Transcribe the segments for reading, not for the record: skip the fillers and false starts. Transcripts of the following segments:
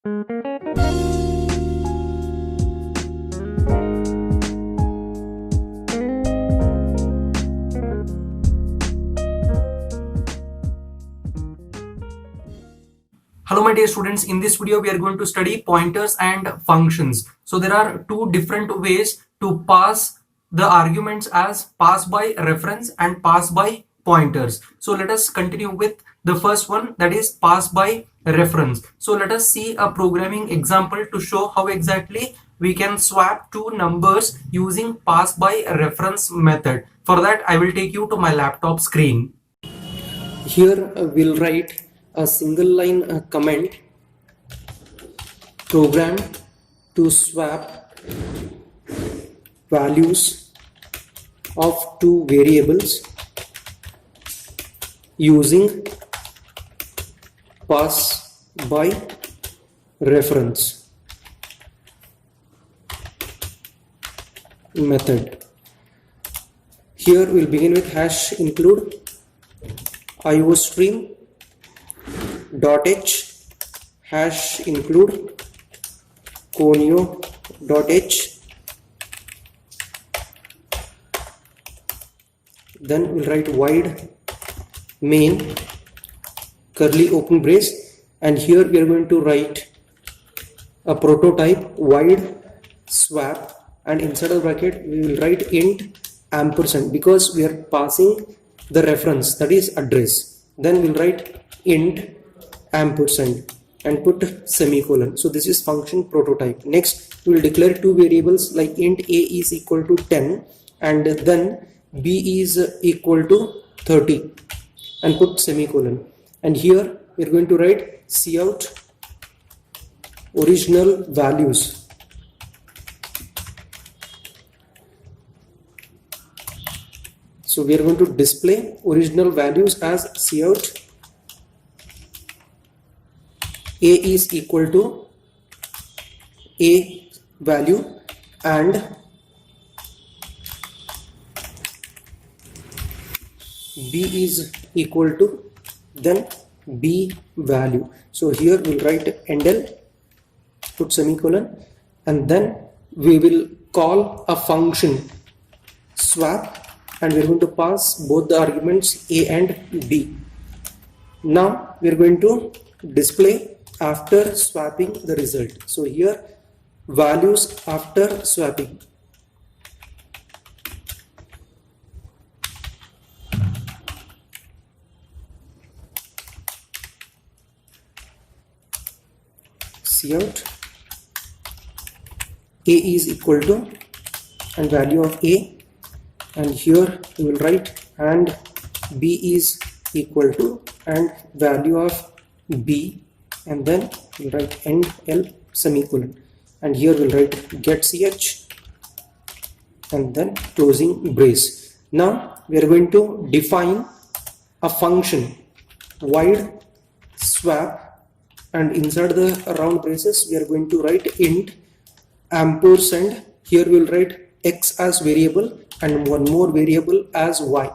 Hello my dear students, in this video we are going to study pointers and functions. So there are two different ways to pass the arguments as pass by reference and pass by pointers. So let us continue with the first one, that is pass by reference. So let us see a programming example to show how exactly we can swap two numbers using pass by reference method. For that I will take you to my laptop screen. Here we'll write a single line comment program to swap values of two variables using pass by reference method. Here we'll begin with hash include iostream .h hash include conio.h. Then we'll write void main curly open brace, and here we are going to write a prototype void swap, and inside of the bracket we will write int ampersand because we are passing the reference, that is address. Then we'll write int ampersand and put semicolon. So this is function prototype. Next we will declare two variables like int a is equal to 10 and then b is equal to 30 and put semicolon. And here we are going to write cout original values. So we are going to display original values as cout a is equal to a value and b is equal to then b value. So here we'll write endl, put semicolon, and then we will call a function swap, and we're going to pass both the arguments a and b. Now we're going to display after swapping the result. So here values after swapping. Cout a is equal to and value of a, and here we will write and b is equal to and value of b, and then we'll write end l semicolon, and here we'll write get ch and then closing brace. Now we are going to define a function void swap, and inside the round braces we are going to write int ampersand. Here we will write x as variable and one more variable as y,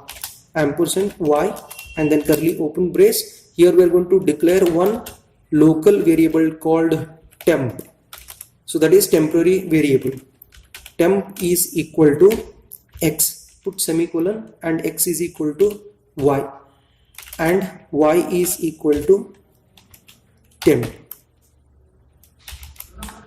ampersand y, and then curly open brace. Here we are going to declare one local variable called temp. So that is temporary variable. Temp is equal to x, put semicolon, and x is equal to y, and y is equal to temp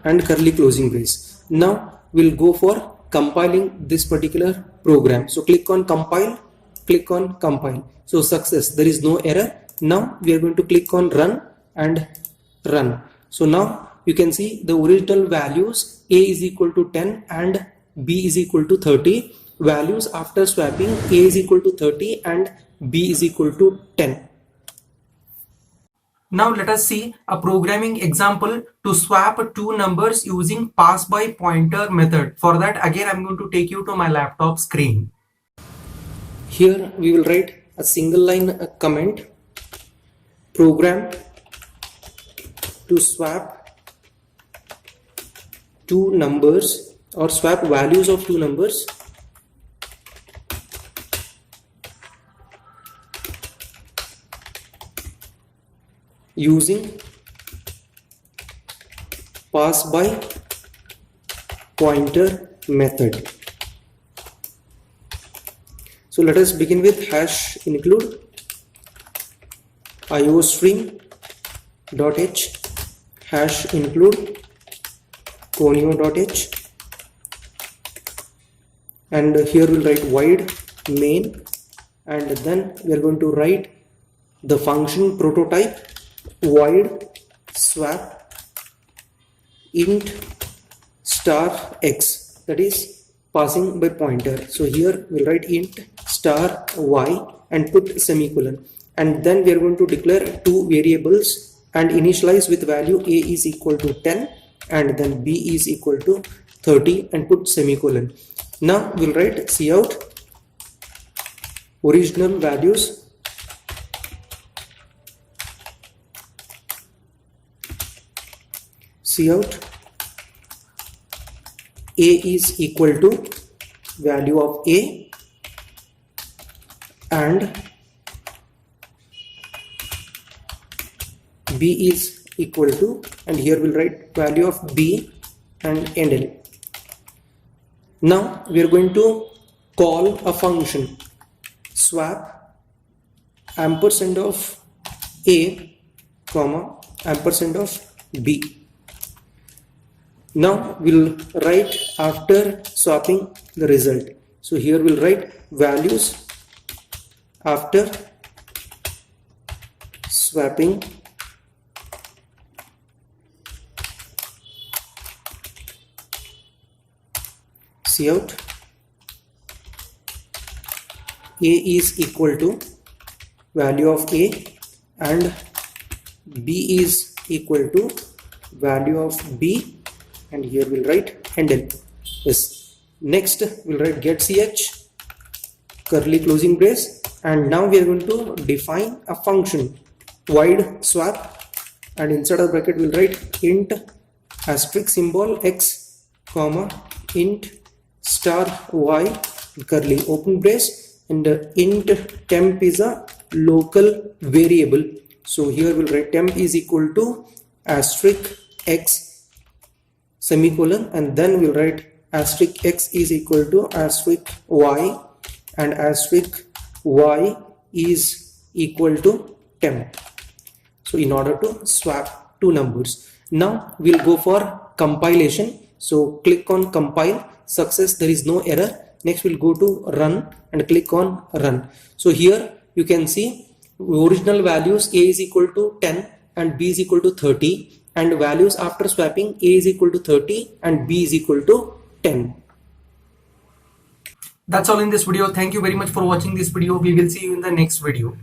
and curly closing brace. Now we'll go for compiling this particular program. So click on compile, click on compile. So success, there is no error. Now we are going to click on run and run. So now you can see the original values a is equal to 10 and b is equal to 30. Values after swapping a is equal to 30 and b is equal to 10. Now let us see a programming example to swap two numbers using pass by pointer method. For that again I'm going to take you to my laptop screen. Here we will write a single line comment program to swap two numbers or swap values of two numbers using pass by pointer method. So let us begin with hash include iostream dot h hash include conio dot h, and here we'll write void main, and then we are going to write the function prototype void swap int star x, that is passing by pointer. So here we'll write int star y and put semicolon, and then we are going to declare two variables and initialize with value a is equal to 10 and then b is equal to 30 and put semicolon. Now we'll write cout original values cout a is equal to value of a and b is equal to, and here we'll write value of b and endl. Now we are going to call a function swap ampersand of a comma ampersand of b. Now we'll write after swapping the result. So here we'll write values after swapping cout a is equal to value of a and b is equal to value of b, and here we'll write handle. Yes. Next we'll write get ch curly closing brace, and now we are going to define a function void swap, and inside of bracket we'll write int asterisk symbol x comma int star y curly open brace, and int temp is a local variable. So here we'll write temp is equal to asterisk x semicolon, and then we'll write asterisk x is equal to asterisk y and asterisk y is equal to temp. So in order to swap two numbers, now we'll go for compilation. So click on compile, success, there is no error. Next we'll go to run and click on run. So here you can see original values a is equal to 10 and b is equal to 30, and values after swapping a is equal to 30 and b is equal to 10. That's all in this video. Thank you very much for watching this video. We will see you in the next video.